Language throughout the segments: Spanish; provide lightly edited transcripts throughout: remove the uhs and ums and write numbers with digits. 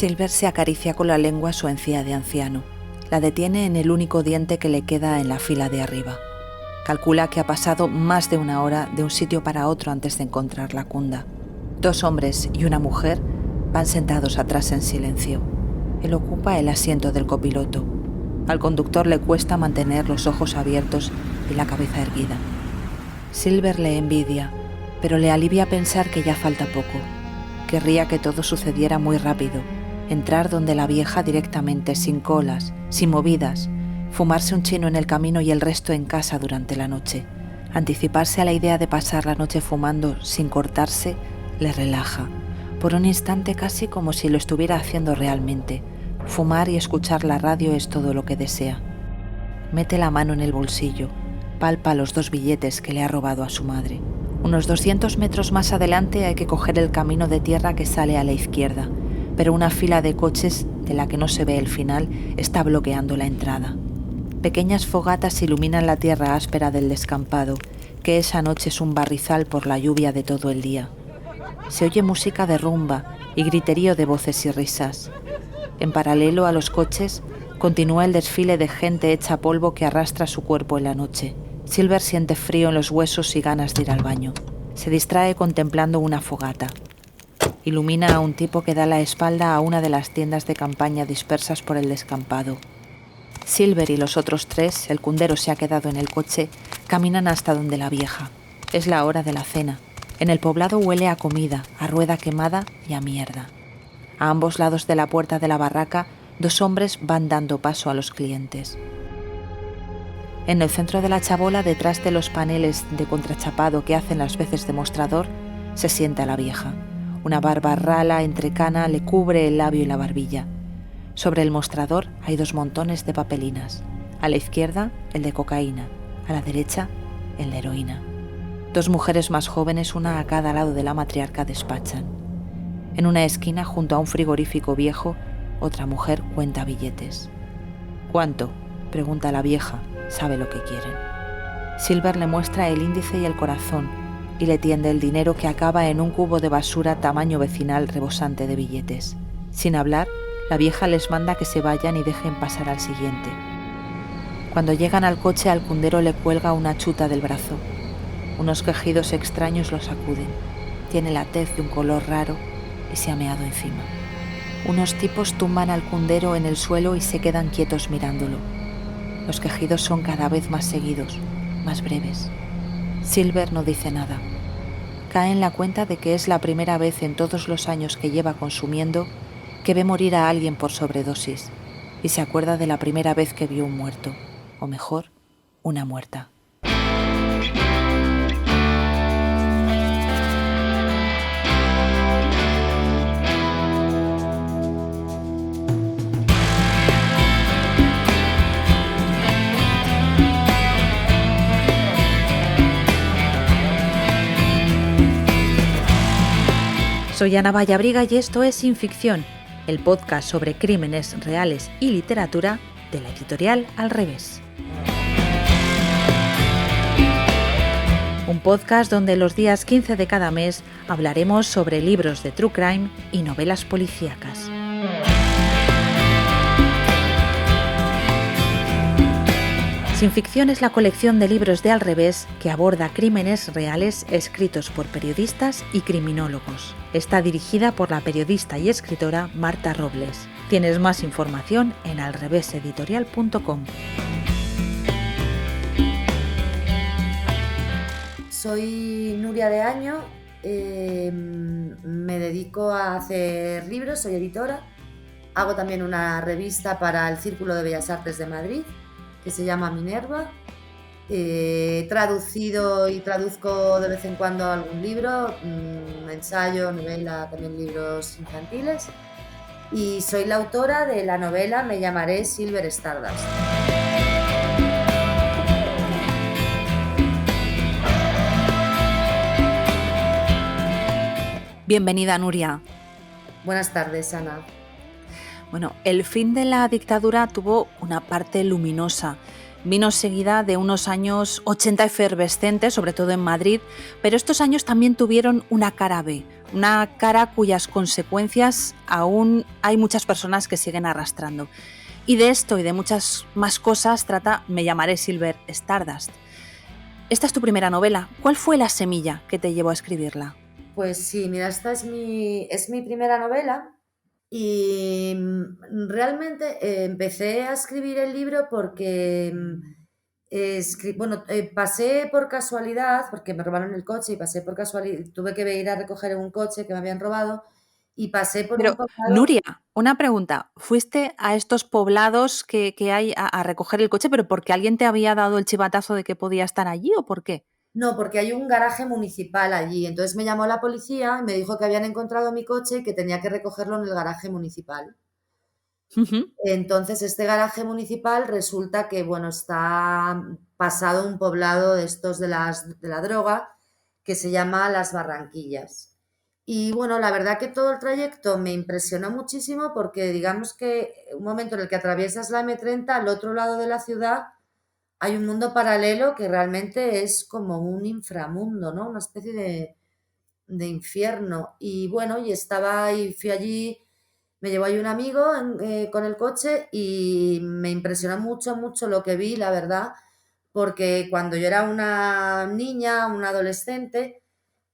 Silver se acaricia con la lengua su encía de anciano. La detiene en el único diente que le queda en la fila de arriba. Calcula que ha pasado más de una hora de un sitio para otro antes de encontrar la cunda. 2 hombres y una mujer van sentados atrás en silencio. Él ocupa el asiento del copiloto. Al conductor le cuesta mantener los ojos abiertos y la cabeza erguida. Silver le envidia, pero le alivia pensar que ya falta poco. Querría que todo sucediera muy rápido, entrar donde la vieja directamente, sin colas, sin movidas, fumarse un chino en el camino y el resto en casa durante la noche. Anticiparse a la idea de pasar la noche fumando sin cortarse le relaja. Por un instante casi como si lo estuviera haciendo realmente. Fumar y escuchar la radio es todo lo que desea. Mete la mano en el bolsillo, palpa los 2 billetes que le ha robado a su madre. Unos 200 metros más adelante hay que coger el camino de tierra que sale a la izquierda, pero una fila de coches, de la que no se ve el final, está bloqueando la entrada. Pequeñas fogatas iluminan la tierra áspera del descampado, que esa noche es un barrizal por la lluvia de todo el día. Se oye música de rumba y griterío de voces y risas. En paralelo a los coches, continúa el desfile de gente hecha polvo que arrastra su cuerpo en la noche. Silver siente frío en los huesos y ganas de ir al baño. Se distrae contemplando una fogata. Ilumina a un tipo que da la espalda a una de las tiendas de campaña dispersas por el descampado. Silver y los otros 3, el cundero se ha quedado en el coche, caminan hasta donde la vieja. Es la hora de la cena. En el poblado huele a comida, a rueda quemada y a mierda. A ambos lados de la puerta de la barraca, 2 hombres van dando paso a los clientes. En el centro de la chabola, detrás de los paneles de contrachapado que hacen las veces de mostrador, se sienta la vieja. Una barba rala entrecana le cubre el labio y la barbilla. Sobre el mostrador hay 2 montones de papelinas. A la izquierda, el de cocaína. A la derecha, el de heroína. 2 mujeres más jóvenes, una a cada lado de la matriarca, despachan. En una esquina, junto a un frigorífico viejo, otra mujer cuenta billetes. «¿Cuánto?», pregunta la vieja. Sabe lo que quieren. Silver le muestra el índice y el corazón y le tiende el dinero que acaba en un cubo de basura tamaño vecinal rebosante de billetes. Sin hablar, la vieja les manda que se vayan y dejen pasar al siguiente. Cuando llegan al coche, al cundero le cuelga una chuta del brazo. Unos quejidos extraños lo sacuden. Tiene la tez de un color raro y se ha meado encima. Unos tipos tumban al cundero en el suelo y se quedan quietos mirándolo. Los quejidos son cada vez más seguidos, más breves. Silver no dice nada. Cae en la cuenta de que es la primera vez en todos los años que lleva consumiendo que ve morir a alguien por sobredosis y se acuerda de la primera vez que vio un muerto, o mejor, una muerta. Soy Ana Vallabriga y esto es Sin Ficción, el podcast sobre crímenes reales y literatura de la editorial Al Revés. Un podcast donde los días 15 de cada mes hablaremos sobre libros de true crime y novelas policíacas. Sin Ficción es la colección de libros de Al Revés que aborda crímenes reales escritos por periodistas y criminólogos. Está dirigida por la periodista y escritora Marta Robles. Tienes más información en alreveseditorial.com. Soy Nuria de Año, me dedico a hacer libros, soy editora. Hago también una revista para el Círculo de Bellas Artes de Madrid, que se llama Minerva. He traducido y traduzco de vez en cuando algún libro, ensayo, novela, también libros infantiles. Y soy la autora de la novela Me llamaré Silver Stardust. Bienvenida, Nuria. Buenas tardes, Ana. Bueno, el fin de la dictadura tuvo una parte luminosa Vino seguida de unos años 80 efervescentes, sobre todo en Madrid, pero estos años también tuvieron una cara B, una cara cuyas consecuencias aún hay muchas personas que siguen arrastrando. Y de esto y de muchas más cosas trata Me llamaré Silver Stardust. Esta es tu primera novela. ¿Cuál fue la semilla que te llevó a escribirla? Pues sí, mira, esta es mi primera novela y realmente empecé a escribir el libro porque bueno, pasé por casualidad, porque me robaron el coche y pasé por casualidad, tuve que ir a recoger un coche que me habían robado y pasé por un Pero, poblado. Nuria, una pregunta. ¿Fuiste a estos poblados que hay a recoger el coche, pero porque alguien te había dado el chivatazo de que podía estar allí o por qué? No, porque hay un garaje municipal allí. Entonces me llamó la policía y me dijo que habían encontrado mi coche y que tenía que recogerlo en el garaje municipal. Ujú. Entonces, este garaje municipal resulta que, bueno, está pasado un poblado de estos de la droga que se llama Las Barranquillas. Y bueno, la verdad que todo el trayecto me impresionó muchísimo porque digamos que un momento en el que atraviesas la M30, al otro lado de la ciudad hay un mundo paralelo que realmente es como un inframundo, ¿no? Una especie de infierno. Y bueno, y estaba y fui allí, me llevó ahí un amigo con el coche y me impresionó mucho, mucho lo que vi, la verdad, porque cuando yo era una niña, una adolescente,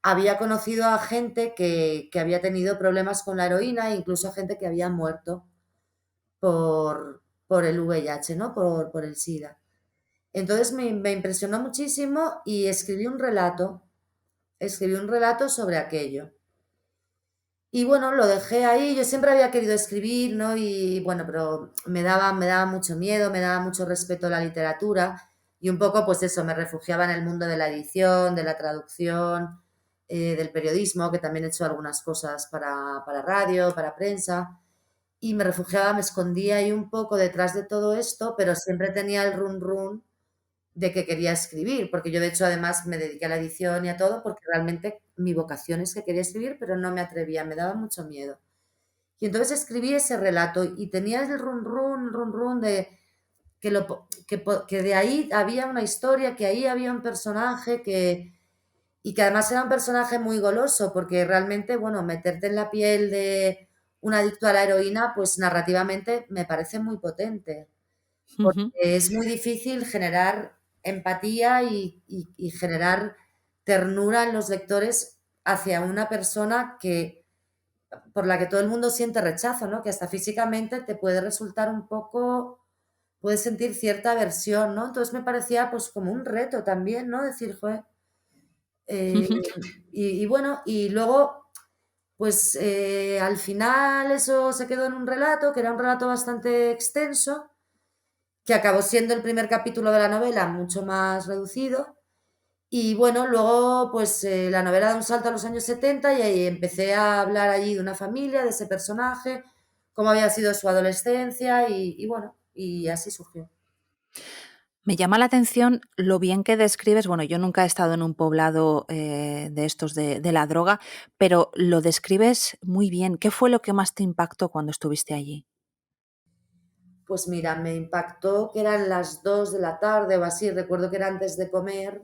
había conocido a gente que había tenido problemas con la heroína e incluso a gente que había muerto por el VIH, ¿no? Por el SIDA. Entonces me impresionó muchísimo y escribí un relato sobre aquello. Y bueno, lo dejé ahí. Yo siempre había querido escribir, ¿no? Y bueno, pero me daba mucho miedo, me daba mucho respeto a la literatura. Y un poco, pues eso, me refugiaba en el mundo de la edición, de la traducción, del periodismo, que también he hecho algunas cosas para radio, para prensa. Y me refugiaba, me escondía ahí un poco detrás de todo esto, pero siempre tenía el run run de que quería escribir, porque yo de hecho además me dediqué a la edición y a todo, porque realmente mi vocación es que quería escribir, pero no me atrevía, me daba mucho miedo. Y entonces escribí ese relato y tenía el run run de que, que de ahí había una historia, que ahí había un personaje y que además era un personaje muy goloso, porque realmente, bueno, meterte en la piel de un adicto a la heroína, pues narrativamente me parece muy potente porque Ujú. es muy difícil generar empatía y generar ternura en los lectores hacia una persona que por la que todo el mundo siente rechazo, ¿no? Que hasta físicamente te puede resultar un poco, puedes sentir cierta aversión, ¿no? Entonces me parecía pues como un reto también, ¿no? Decir, joder, eh, Ujú. y bueno, y luego pues al final eso se quedó en un relato, que era un relato bastante extenso, que acabó siendo el primer capítulo de la novela mucho más reducido. Y bueno, luego pues la novela da un salto a los años 70 y ahí empecé a hablar allí de una familia, de ese personaje, cómo había sido su adolescencia y bueno, y así surgió. Me llama la atención lo bien que describes, bueno, yo nunca he estado en un poblado de estos de la droga, pero lo describes muy bien. ¿Qué fue lo que más te impactó cuando estuviste allí? Pues mira, me impactó que eran las 2 de la tarde o así, recuerdo que era antes de comer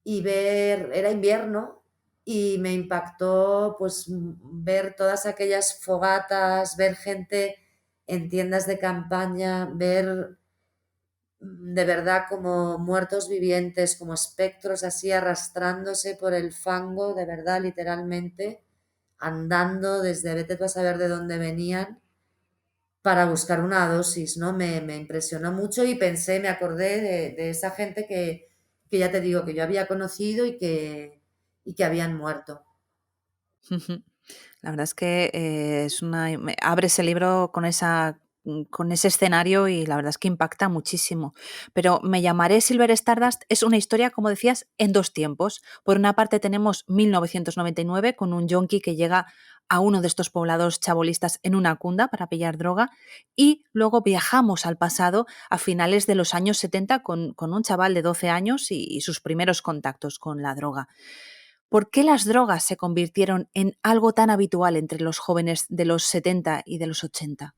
y ver, era invierno y me impactó pues ver todas aquellas fogatas, ver gente en tiendas de campaña, ver de verdad como muertos vivientes, como espectros así arrastrándose por el fango, de verdad, literalmente, andando desde vete tú a saber de dónde venían para buscar una dosis, ¿no? Me impresionó mucho y pensé, me acordé de esa gente que ya te digo, que yo había conocido y que habían muerto. Ujú. La verdad es que abres el libro con con ese escenario y la verdad es que impacta muchísimo. Pero Me llamaré Silver Stardust es una historia, como decías, en dos tiempos. Por una parte tenemos 1999 con un yonki que llega a uno de estos poblados chabolistas en una cunda para pillar droga y luego viajamos al pasado a finales de los años 70 con un chaval de 12 años y sus primeros contactos con la droga. ¿Por qué las drogas se convirtieron en algo tan habitual entre los jóvenes de los 70 y de los 80?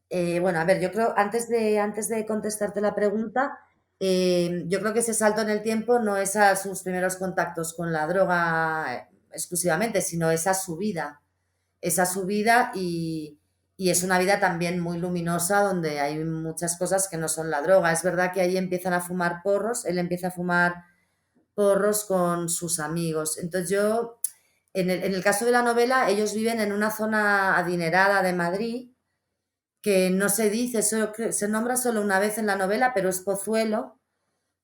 Bueno, a ver, yo creo, antes de contestarte la pregunta, yo creo que ese salto en el tiempo no es a sus primeros contactos con la droga exclusivamente, sino es a su vida y es una vida también muy luminosa donde hay muchas cosas que no son la droga. Es verdad que ahí empiezan a fumar porros, él empieza a fumar porros con sus amigos. Entonces yo, en el caso de la novela, ellos viven en una zona adinerada de Madrid que no se dice, se nombra solo una vez en la novela, pero es Pozuelo,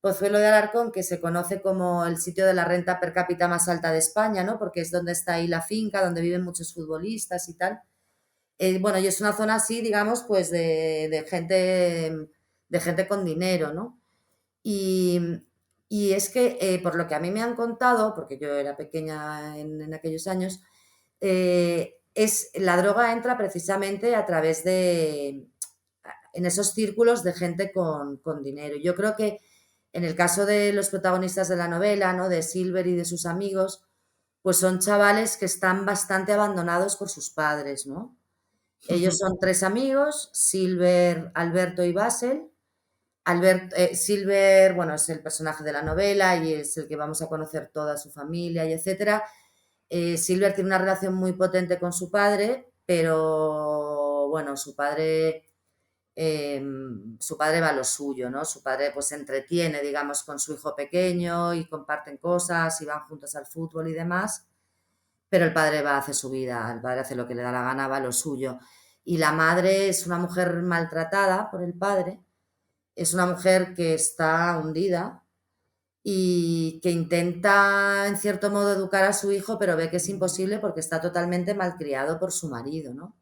Pozuelo de Alarcón, que se conoce como el sitio de la renta per cápita más alta de España, ¿no? Porque es donde está ahí la finca, donde viven muchos futbolistas y tal. Bueno, y es una zona así, digamos, pues de gente con dinero, ¿no? Y, y es que, por lo que a mí me han contado, porque yo era pequeña en aquellos años, la droga entra precisamente a través en esos círculos de gente con dinero. Yo creo que en el caso de los protagonistas de la novela, ¿no? De Silver y de sus amigos, pues son chavales que están bastante abandonados por sus padres, ¿no? Ellos son tres amigos, Silver, Alberto y Basel. Silver, bueno, es el personaje de la novela y es el que vamos a conocer toda su familia y etcétera. Silver tiene una relación muy potente con su padre, pero bueno, su padre va a lo suyo, ¿no? Su padre pues se entretiene, digamos, con su hijo pequeño y comparten cosas y van juntos al fútbol y demás, pero el padre va a hacer su vida, el padre hace lo que le da la gana, va a lo suyo. Y la madre es una mujer maltratada por el padre, es una mujer que está hundida y que intenta, en cierto modo, educar a su hijo, pero ve que es imposible porque está totalmente malcriado por su marido, ¿no?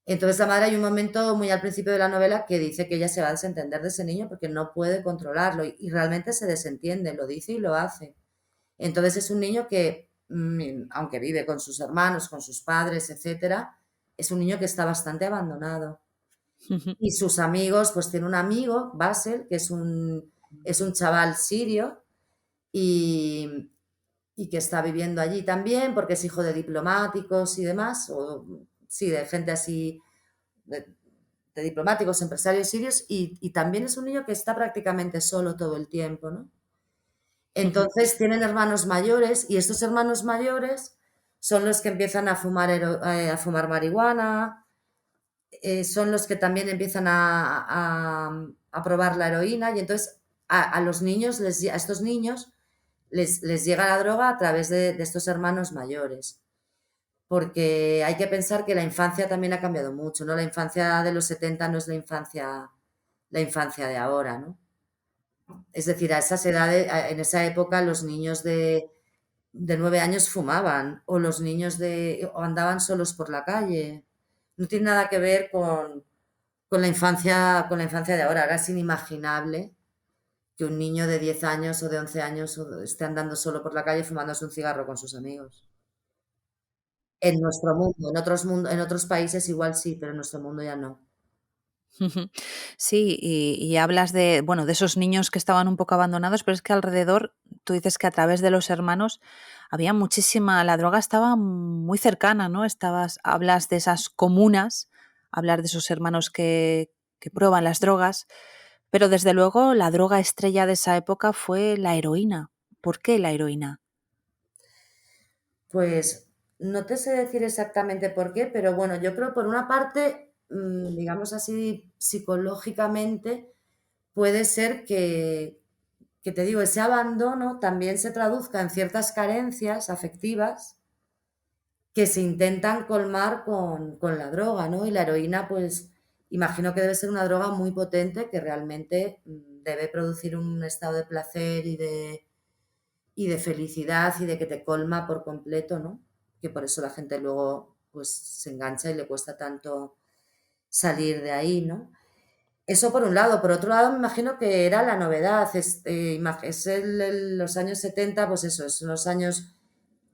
Entonces la madre hay un momento muy al principio de la novela que dice que ella se va a desentender de ese niño porque no puede controlarlo y realmente se desentiende, lo dice y lo hace. Entonces es un niño que, aunque vive con sus hermanos, con sus padres, etcétera, es un niño que está bastante abandonado. Y sus amigos, pues tiene un amigo, Basel, que es un chaval sirio y, y que está viviendo allí también porque es hijo de diplomáticos y demás, o sí, de gente así, de, de diplomáticos, empresarios sirios, y también es un niño que está prácticamente solo todo el tiempo, ¿no? Entonces tienen hermanos mayores y estos hermanos mayores son los que empiezan a fumar marihuana, son los que también empiezan a probar la heroína y entonces a los niños, a estos niños les llega la droga a través de estos hermanos mayores. Porque hay que pensar que la infancia también ha cambiado mucho, ¿no? La infancia de los 70 no es la infancia de ahora, ¿no? Es decir, a esas edades, en esa época los niños de 9 años fumaban o los niños o andaban solos por la calle. No tiene nada que ver con la infancia de ahora. Ahora es inimaginable que un niño de 10 años o de 11 años esté andando solo por la calle fumándose un cigarro con sus amigos. En nuestro mundo, en otros países igual sí, pero en nuestro mundo ya no. Ujú. Sí, y hablas de, bueno, de esos niños que estaban un poco abandonados, pero es que alrededor, tú dices que a través de los hermanos había muchísima, la droga estaba muy cercana, ¿no? Hablas de esas comunas, hablar de esos hermanos que prueban las drogas, pero desde luego la droga estrella de esa época fue la heroína. ¿Por qué la heroína? Pues no te sé decir exactamente por qué, pero bueno, yo creo por una parte, digamos así, psicológicamente, puede ser que te digo, ese abandono también se traduzca en ciertas carencias afectivas que se intentan colmar con la droga, ¿no? Y la heroína, pues imagino que debe ser una droga muy potente que realmente debe producir un estado de placer y de felicidad y de que te colma por completo, ¿no? Que por eso la gente luego pues se engancha y le cuesta tanto salir de ahí, ¿no? Eso por un lado. Por otro lado, me imagino que era la novedad. Los años 70, pues eso, son los años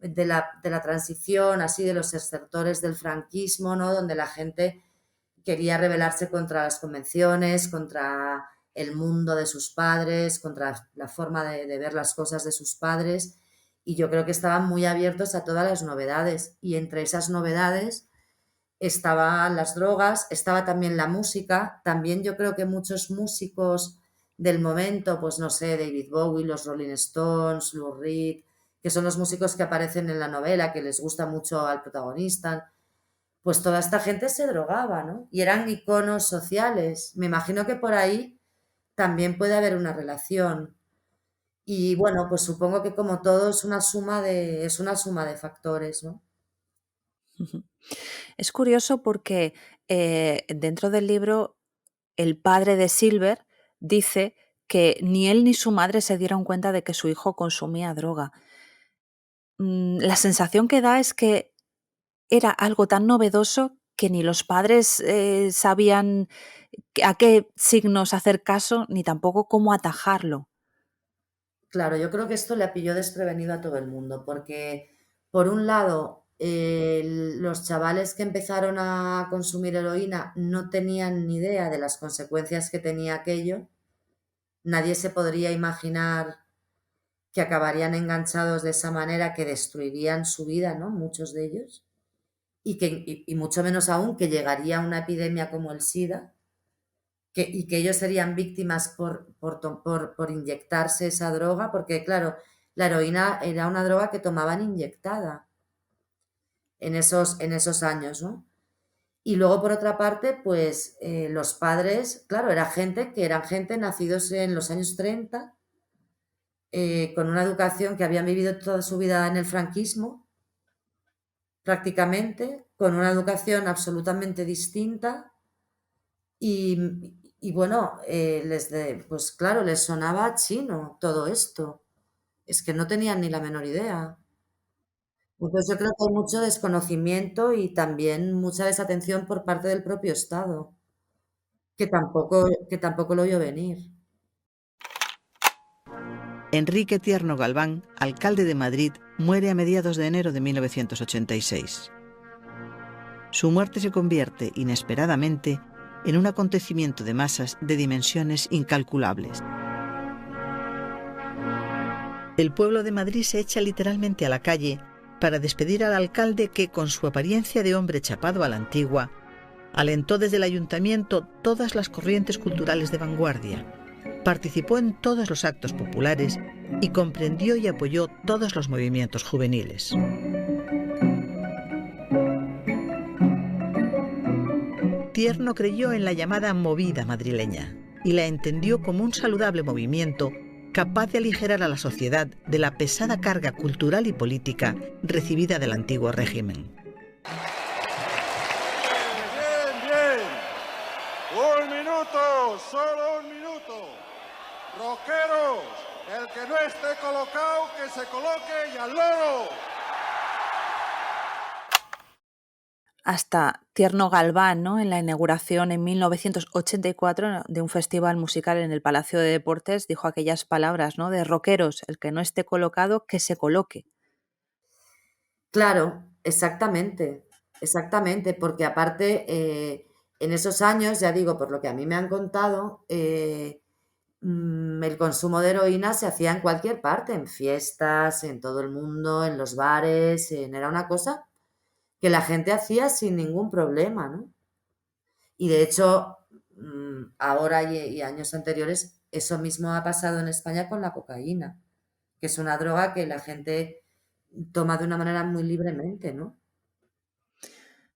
de la transición, así de los excertores del franquismo, ¿no? Donde la gente quería rebelarse contra las convenciones, contra el mundo de sus padres, contra la forma de ver las cosas de sus padres. Y yo creo que estaban muy abiertos a todas las novedades. Y entre esas novedades estaban las drogas, estaba también la música. También yo creo que muchos músicos del momento, pues no sé, David Bowie, los Rolling Stones, Lou Reed, que son los músicos que aparecen en la novela, que les gusta mucho al protagonista, pues toda esta gente se drogaba, ¿no? Y eran iconos sociales. Me imagino que por ahí también puede haber una relación. Y bueno, pues supongo que como todo es una suma de factores, ¿no? Ujú. Es curioso porque dentro del libro el padre de Silver dice que ni él ni su madre se dieron cuenta de que su hijo consumía droga. La sensación que da es que era algo tan novedoso que ni los padres sabían a qué signos hacer caso, ni tampoco cómo atajarlo. Claro, yo creo que esto le pilló desprevenido a todo el mundo, porque por un lado, los chavales que empezaron a consumir heroína no tenían ni idea de las consecuencias que tenía aquello. Nadie se podría imaginar que acabarían enganchados de esa manera, que destruirían su vida, ¿no? Muchos de ellos. Y mucho menos aún que llegaría una epidemia como el SIDA, y que ellos serían víctimas por inyectarse esa droga, porque claro, la heroína era una droga que tomaban inyectada en esos años, ¿no? Y luego, por otra parte, pues los padres, claro, eran gente nacidos en los años 30, con una educación que habían vivido toda su vida en el franquismo, prácticamente, con una educación absolutamente distinta. Y bueno, pues claro, les sonaba chino todo esto. Es que no tenían ni la menor idea. Entonces yo creo que hay mucho desconocimiento y también mucha desatención por parte del propio Estado, que tampoco lo vio venir. Enrique Tierno Galván, alcalde de Madrid, muere a mediados de enero de 1986. Su muerte se convierte, inesperadamente, en un acontecimiento de masas de dimensiones incalculables. El pueblo de Madrid se echa literalmente a la calle para despedir al alcalde que, con su apariencia de hombre chapado a la antigua, alentó desde el ayuntamiento todas las corrientes culturales de vanguardia, participó en todos los actos populares y comprendió y apoyó todos los movimientos juveniles. Tierno creyó en la llamada movida madrileña y la entendió como un saludable movimiento capaz de aligerar a la sociedad de la pesada carga cultural y política recibida del antiguo régimen. Bien. Un minuto, solo un minuto. Rockeros, el que no esté colocado, que se coloque y al loro. Hasta Tierno Galván, ¿no? En la inauguración en 1984 de un festival musical en el Palacio de Deportes, dijo aquellas palabras, ¿no? De rockeros, el que no esté colocado, que se coloque. Claro, exactamente, porque aparte, en esos años, ya digo, por lo que a mí me han contado, el consumo de heroína se hacía en cualquier parte, en fiestas, en todo el mundo, en los bares, era una cosa que la gente hacía sin ningún problema, ¿no? Y de hecho, ahora y años anteriores, eso mismo ha pasado en España con la cocaína, que es una droga que la gente toma de una manera muy libremente, ¿no?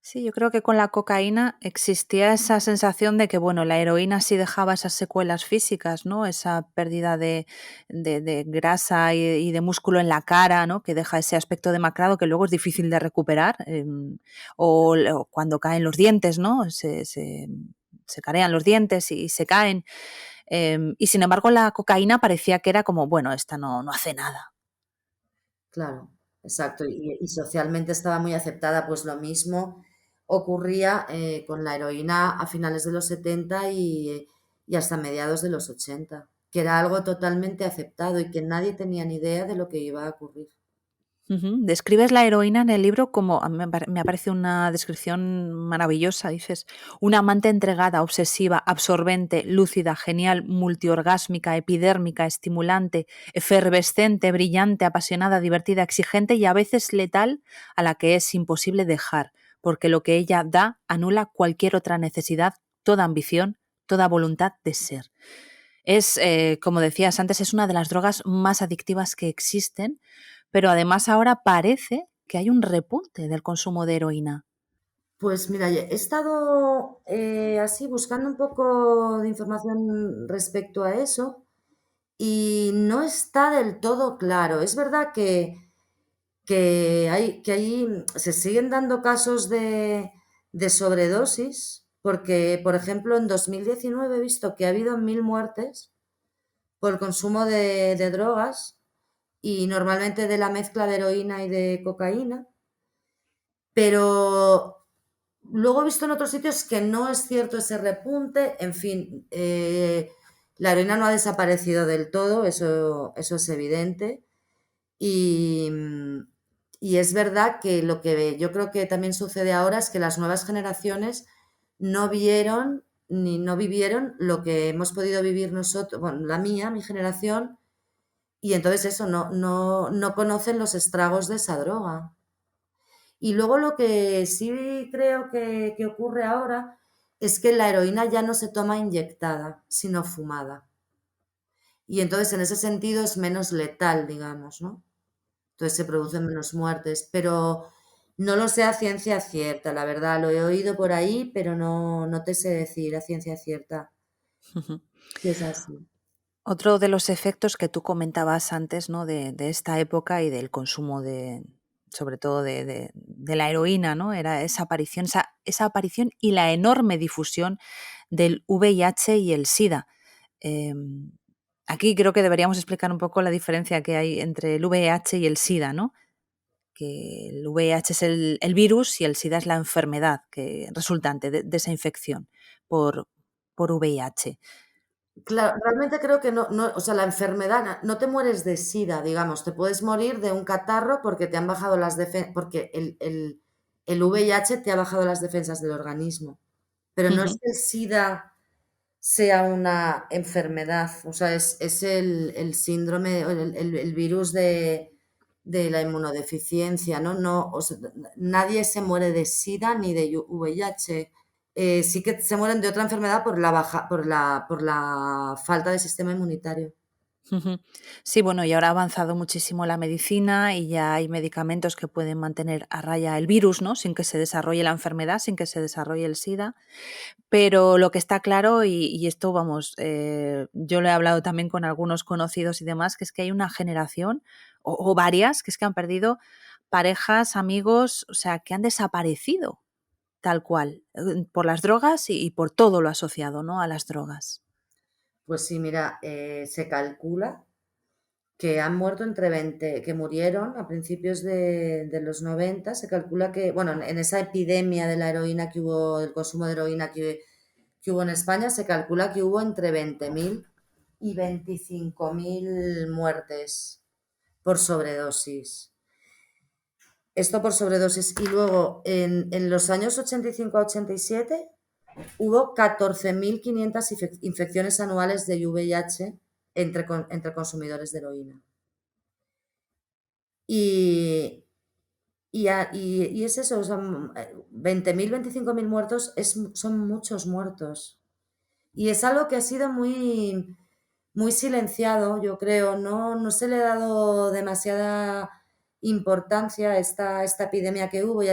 Sí, yo creo que con la cocaína existía esa sensación de que, bueno, la heroína sí dejaba esas secuelas físicas, ¿no? Esa pérdida de grasa y de músculo en la cara, ¿no? Que deja ese aspecto demacrado que luego es difícil de recuperar. O cuando caen los dientes, ¿no? Se carean los dientes y se caen. Y sin embargo, la cocaína parecía que era como, bueno, esta no hace nada. Claro, exacto. Y socialmente estaba muy aceptada, pues lo mismo ocurría con la heroína a finales de los 70 y hasta mediados de los 80, que era algo totalmente aceptado y que nadie tenía ni idea de lo que iba a ocurrir. Ujú. Describes la heroína en el libro como, a mí me parece una descripción maravillosa, dices, una amante entregada, obsesiva, absorbente, lúcida, genial, multiorgásmica, epidérmica, estimulante, efervescente, brillante, apasionada, divertida, exigente y a veces letal, a la que es imposible dejar, porque lo que ella da anula cualquier otra necesidad, toda ambición, toda voluntad de ser. Es, como decías antes, es una de las drogas más adictivas que existen, pero además ahora parece que hay un repunte del consumo de heroína. Pues mira, he estado así buscando un poco de información respecto a eso y no está del todo claro. Es verdad que ahí se siguen dando casos de sobredosis, porque, por ejemplo, en 2019 he visto que ha habido 1000 muertes por el consumo de drogas y normalmente de la mezcla de heroína y de cocaína, pero luego he visto en otros sitios que no es cierto ese repunte. En fin, la heroína no ha desaparecido del todo, eso es evidente. Y, y es verdad que lo que yo creo que también sucede ahora es que las nuevas generaciones no vieron ni no vivieron lo que hemos podido vivir nosotros, bueno, la mía, mi generación, y entonces eso, no conocen los estragos de esa droga. Y luego lo que sí creo que ocurre ahora es que la heroína ya no se toma inyectada, sino fumada. Y entonces en ese sentido es menos letal, digamos, ¿no? Entonces se producen menos muertes, pero no lo sé a ciencia cierta, la verdad, lo he oído por ahí, pero no te sé decir a ciencia cierta si es así. Otro de los efectos que tú comentabas antes, ¿no? de esta época y del consumo sobre todo de la heroína, ¿no? Era esa aparición y la enorme difusión del VIH y el SIDA. Em, Aquí creo que deberíamos explicar un poco la diferencia que hay entre el VIH y el SIDA, ¿no? Que el VIH es el virus y el SIDA es la enfermedad resultante de esa infección por VIH. Claro, realmente creo que o sea, la enfermedad, no te mueres de SIDA, digamos, te puedes morir de un catarro porque te han bajado las defensas, porque el VIH te ha bajado las defensas del organismo, pero no es que el SIDA sea una enfermedad, o sea, es el síndrome, el virus de la inmunodeficiencia, ¿no? No, o sea, nadie se muere de SIDA ni de VIH. Sí que se mueren de otra enfermedad por la falta de sistema inmunitario. Ujú. Sí, bueno, y ahora ha avanzado muchísimo la medicina y ya hay medicamentos que pueden mantener a raya el virus, ¿no? Sin que se desarrolle la enfermedad, sin que se desarrolle el SIDA. Pero lo que está claro, y esto, vamos, yo lo he hablado también con algunos conocidos y demás, que es que hay una generación o varias que es que han perdido parejas, amigos, o sea, que han desaparecido tal cual, por las drogas y por todo lo asociado, ¿no? A las drogas. Pues sí, mira, se calcula que han muerto que murieron a principios de los 90. Se calcula que, bueno, en esa epidemia de la heroína que hubo, del consumo de heroína que hubo en España, se calcula que hubo entre 20.000 y 25.000 muertes por sobredosis. Esto por sobredosis. Y luego, en los años 85 a 87, hubo 14.500 infecciones anuales de VIH entre consumidores de heroína. Y, y es eso, son 20.000, 25.000 muertos, son muchos muertos. Y es algo que ha sido muy, muy silenciado, yo creo. No se le ha dado demasiada importancia a esta epidemia que hubo y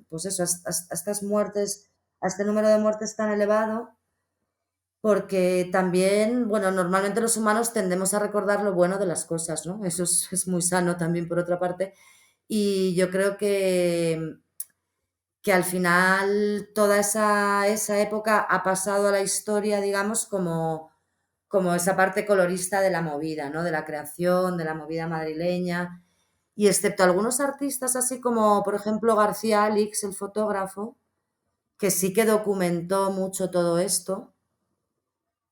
pues eso, a estas muertes, a este número de muertes tan elevado, porque también, bueno, normalmente los humanos tendemos a recordar lo bueno de las cosas, ¿no? Eso es muy sano también, por otra parte. Y yo creo que al final toda esa época ha pasado a la historia, digamos, como esa parte colorista de la movida, ¿no? De la creación, de la movida madrileña. Y excepto algunos artistas, así como, por ejemplo, García Alix, el fotógrafo, que sí que documentó mucho todo esto,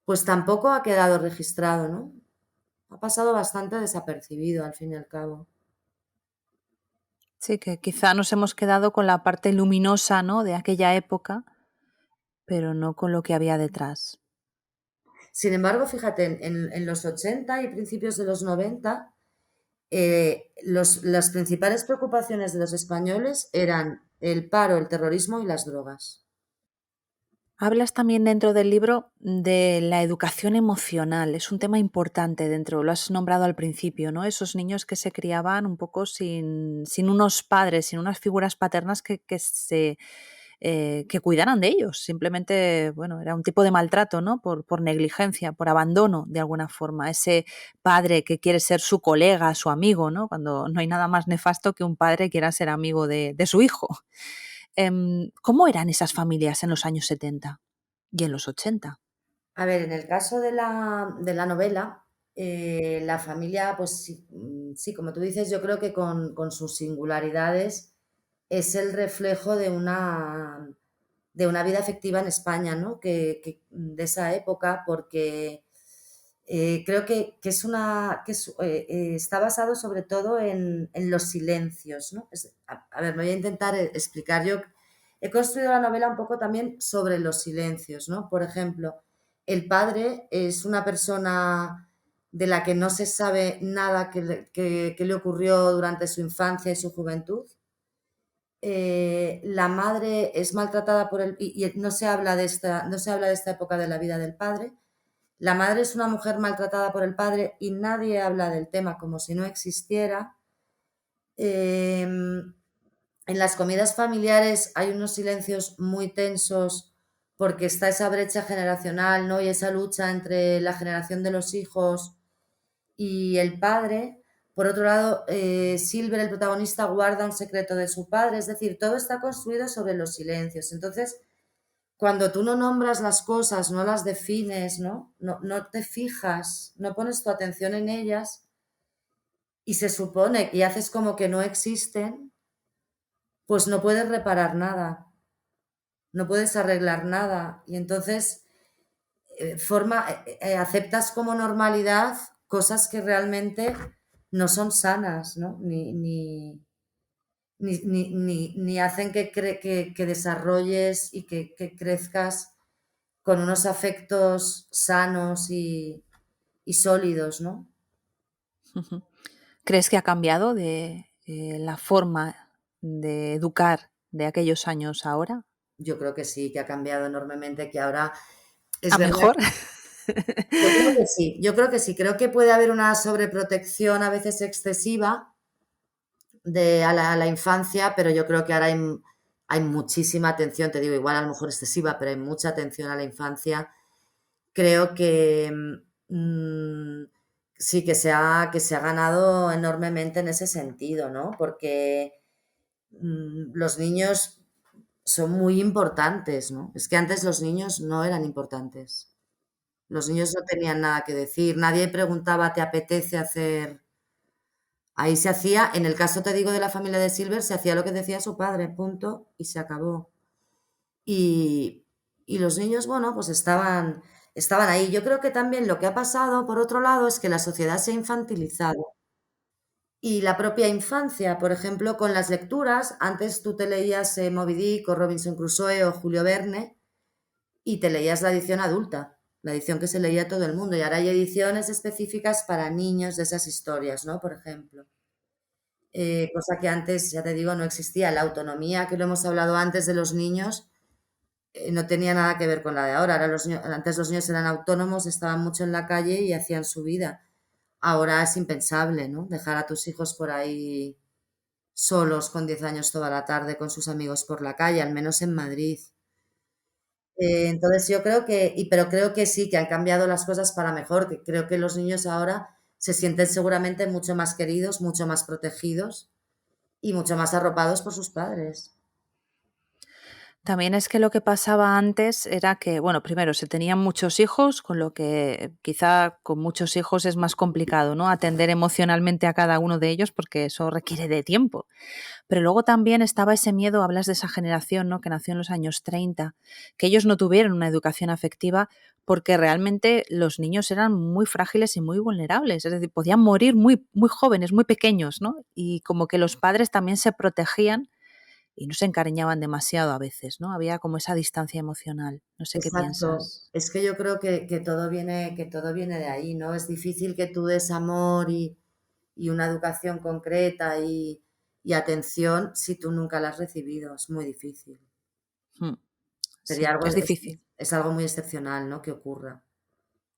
pues tampoco ha quedado registrado, ¿no? Ha pasado bastante desapercibido, al fin y al cabo. Sí, que quizá nos hemos quedado con la parte luminosa, ¿no? De aquella época, pero no con lo que había detrás. Sin embargo, fíjate, en los 80 y principios de los 90, las principales preocupaciones de los españoles eran el paro, el terrorismo y las drogas. Hablas también dentro del libro de la educación emocional. Es un tema importante dentro, lo has nombrado al principio, ¿no? Esos niños que se criaban un poco sin unos padres, sin unas figuras paternas que cuidaran de ellos. Simplemente, bueno, era un tipo de maltrato, ¿no? Por negligencia, por abandono, de alguna forma. Ese padre que quiere ser su colega, su amigo, ¿no? Cuando no hay nada más nefasto que un padre quiera ser amigo de su hijo. ¿Cómo eran esas familias en los años 70 y en los 80? A ver, en el caso de la novela, la familia, pues sí, sí, como tú dices, yo creo que con sus singularidades es el reflejo de una vida efectiva en España, ¿no? De esa época, porque creo que es está basado sobre todo en los silencios, ¿no? A ver, me voy a intentar explicar. Yo he construido la novela un poco también sobre los silencios, ¿no? Por ejemplo, el padre es una persona de la que no se sabe nada que le ocurrió durante su infancia y su juventud. La madre es maltratada por él y no se habla de esta época de la vida del padre. La madre es una mujer maltratada por el padre y nadie habla del tema como si no existiera. En las comidas familiares hay unos silencios muy tensos porque está esa brecha generacional, ¿no? Y esa lucha entre la generación de los hijos y el padre. Por otro lado, Silver, el protagonista, guarda un secreto de su padre. Es decir, todo está construido sobre los silencios. Entonces, cuando tú no nombras las cosas, no las defines, ¿no? No te fijas, no pones tu atención en ellas y se supone y haces como que no existen, pues no puedes reparar nada, no puedes arreglar nada. Y entonces aceptas como normalidad cosas que realmente no son sanas, ¿no? Ni hacen que desarrolles y que crezcas con unos afectos sanos y sólidos, ¿no? Ujú. ¿Crees que ha cambiado la forma de educar de aquellos años ahora? Yo creo que sí, que ha cambiado enormemente, que ahora es ¿A verdad. mejor? Yo creo que sí, yo creo que sí. Creo que puede haber una sobreprotección a veces excesiva a la infancia, pero yo creo que ahora hay muchísima atención, te digo, igual a lo mejor excesiva, pero hay mucha atención a la infancia. Creo que sí, que se ha ganado enormemente en ese sentido, ¿no? Porque los niños son muy importantes, ¿no? Es que antes los niños no eran importantes. Los niños no tenían nada que decir, nadie preguntaba, ¿te apetece hacer? Ahí se hacía, en el caso te digo de la familia de Silver, se hacía lo que decía su padre, punto, y se acabó. Y, y los niños, bueno, pues estaban ahí. Yo creo que también lo que ha pasado, por otro lado, es que la sociedad se ha infantilizado. Y la propia infancia, por ejemplo, con las lecturas, antes tú te leías Moby Dick o Robinson Crusoe o Julio Verne y te leías la edición adulta, la edición que se leía todo el mundo. Y ahora hay ediciones específicas para niños de esas historias, ¿no? Por ejemplo. Cosa que antes, ya te digo, no existía. La autonomía que lo hemos hablado antes de los niños no tenía nada que ver con la de ahora. Antes los niños eran autónomos, estaban mucho en la calle y hacían su vida. Ahora es impensable, ¿no? Dejar a tus hijos por ahí solos con 10 años toda la tarde con sus amigos por la calle, al menos en Madrid. Entonces yo creo pero creo que sí, que han cambiado las cosas para mejor, que creo que los niños ahora se sienten seguramente mucho más queridos, mucho más protegidos y mucho más arropados por sus padres. También es que lo que pasaba antes era que, bueno, primero se tenían muchos hijos, con lo que quizá con muchos hijos es más complicado, ¿no? Atender emocionalmente a cada uno de ellos porque eso requiere de tiempo. Pero luego también estaba ese miedo, hablas de esa generación, ¿no? Que nació en los años 30, que ellos no tuvieron una educación afectiva porque realmente los niños eran muy frágiles y muy vulnerables, es decir, podían morir muy, muy jóvenes, muy pequeños, ¿no? Y como que los padres también se protegían y no se encariñaban demasiado a veces, ¿no? Había como esa distancia emocional. No sé qué Exacto. piensas. Es que yo creo que todo viene de ahí, ¿no? Es difícil que tú des amor y una educación concreta y atención si tú nunca la has recibido. Es muy difícil. Sería Sí, algo, es difícil. es algo muy excepcional, ¿no? Que ocurra.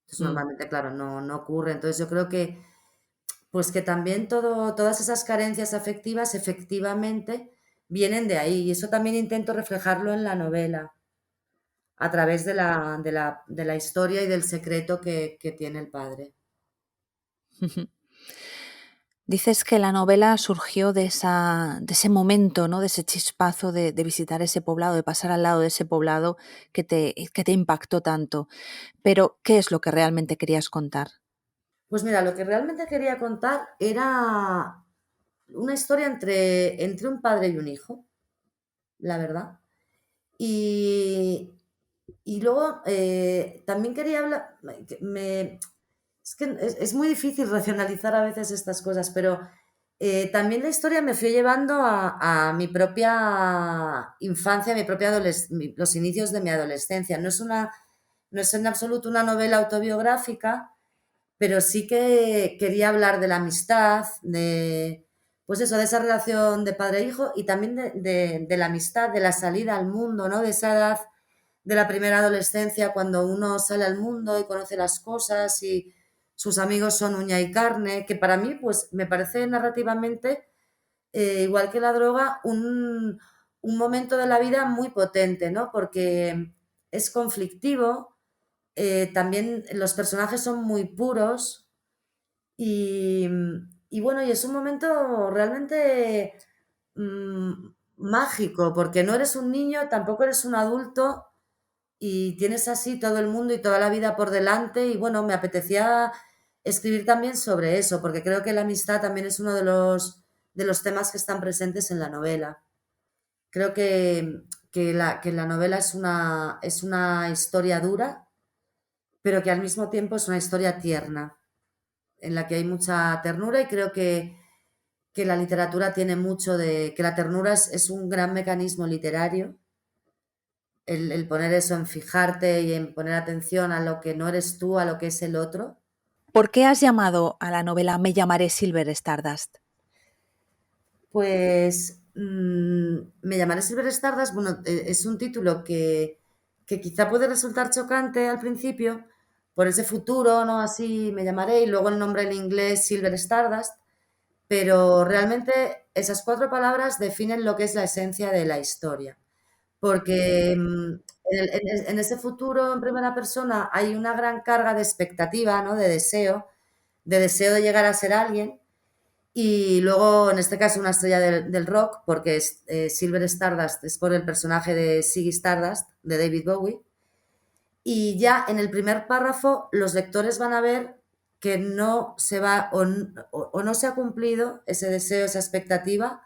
Entonces, Mm. normalmente, claro, no ocurre. Entonces, yo creo que, pues que también todas esas carencias afectivas efectivamente vienen de ahí. Y eso también intento reflejarlo en la novela, a través de la historia y del secreto que tiene el padre. Dices que la novela surgió de ese momento, ¿no? De ese chispazo de visitar ese poblado, de pasar al lado de ese poblado que te impactó tanto. Pero, ¿qué es lo que realmente querías contar? Pues mira, lo que realmente quería contar era una historia entre un padre y un hijo, la verdad. Y luego también quería hablar, es que es muy difícil racionalizar a veces estas cosas, pero también la historia me fue llevando a mi propia infancia, los inicios de mi adolescencia. No es en absoluto una novela autobiográfica, pero sí que quería hablar de la amistad, pues eso, de esa relación de padre e hijo y también de la amistad, de la salida al mundo, ¿no? De esa edad de la primera adolescencia, cuando uno sale al mundo y conoce las cosas y sus amigos son uña y carne, que para mí, pues me parece narrativamente, igual que la droga, un momento de la vida muy potente, ¿no? Porque es conflictivo, también los personajes son muy puros y, bueno, y es un momento realmente mágico, porque no eres un niño, tampoco eres un adulto y tienes así todo el mundo y toda la vida por delante y bueno, me apetecía escribir también sobre eso, porque creo que la amistad también es uno de los temas que están presentes en la novela. Creo que la novela es una historia dura, pero que al mismo tiempo es una historia tierna, en la que hay mucha ternura y creo que la literatura tiene mucho que la ternura es un gran mecanismo literario, el poner eso, en fijarte y en poner atención a lo que no eres tú, a lo que es el otro. ¿Por qué has llamado a la novela Me llamaré Silver Stardust? Pues Me llamaré Silver Stardust, bueno, es un título que quizá puede resultar chocante al principio, por ese futuro, ¿no? Así me llamaré, y luego el nombre en inglés Silver Stardust, pero realmente esas 4 palabras definen lo que es la esencia de la historia, porque en ese futuro en primera persona hay una gran carga de expectativa, ¿no? De deseo de llegar a ser alguien. Y luego, en este caso, una estrella del rock, porque Silver Stardust es por el personaje de Ziggy Stardust, de David Bowie. Y ya en el primer párrafo, los lectores van a ver que no se va o no se ha cumplido ese deseo, esa expectativa,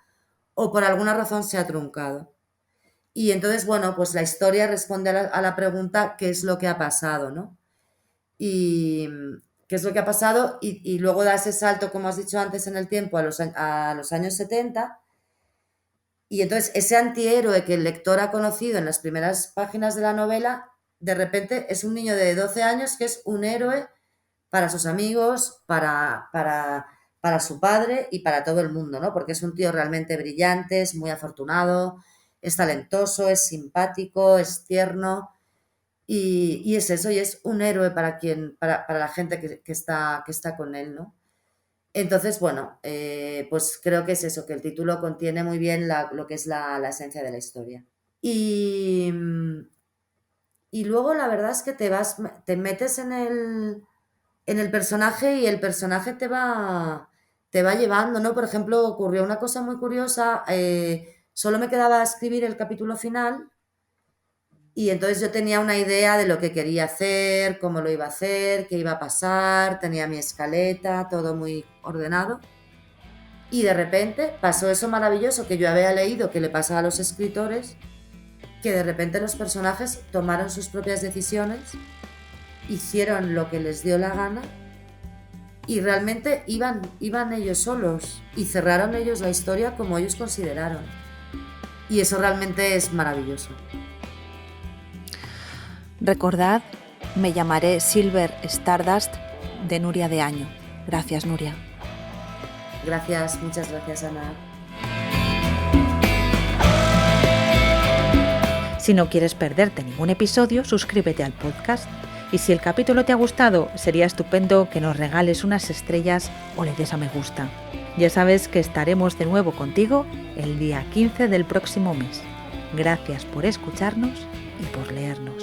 o por alguna razón se ha truncado. Y entonces, bueno, pues la historia responde a la pregunta ¿qué es lo que ha pasado, no? Y qué es lo que ha pasado y luego da ese salto, como has dicho antes, en el tiempo a los años 70 y entonces ese antihéroe que el lector ha conocido en las primeras páginas de la novela, de repente es un niño de 12 años que es un héroe para sus amigos, para su padre y para todo el mundo, ¿no? Porque es un tío realmente brillante, es muy afortunado, es talentoso, es simpático, es tierno. Y es eso, y es un héroe para la gente que está con él, ¿no? Entonces, bueno, pues creo que es eso, que el título contiene muy bien lo que es la esencia de la historia. Y, y luego la verdad es que te metes en el personaje y el personaje te va llevando, ¿no? Por ejemplo, ocurrió una cosa muy curiosa, solo me quedaba escribir el capítulo final. Y entonces yo tenía una idea de lo que quería hacer, cómo lo iba a hacer, qué iba a pasar, tenía mi escaleta, todo muy ordenado. Y de repente pasó eso maravilloso que yo había leído que le pasa a los escritores, que de repente los personajes tomaron sus propias decisiones, hicieron lo que les dio la gana y realmente iban ellos solos y cerraron ellos la historia como ellos consideraron. Y eso realmente es maravilloso. Recordad, Me llamaré Silver Stardust, de Nuria de Año. Gracias, Nuria. Gracias, muchas gracias, Ana. Si no quieres perderte ningún episodio, suscríbete al podcast. Y si el capítulo te ha gustado, sería estupendo que nos regales unas estrellas o le des a me gusta. Ya sabes que estaremos de nuevo contigo el día 15 del próximo mes. Gracias por escucharnos y por leernos.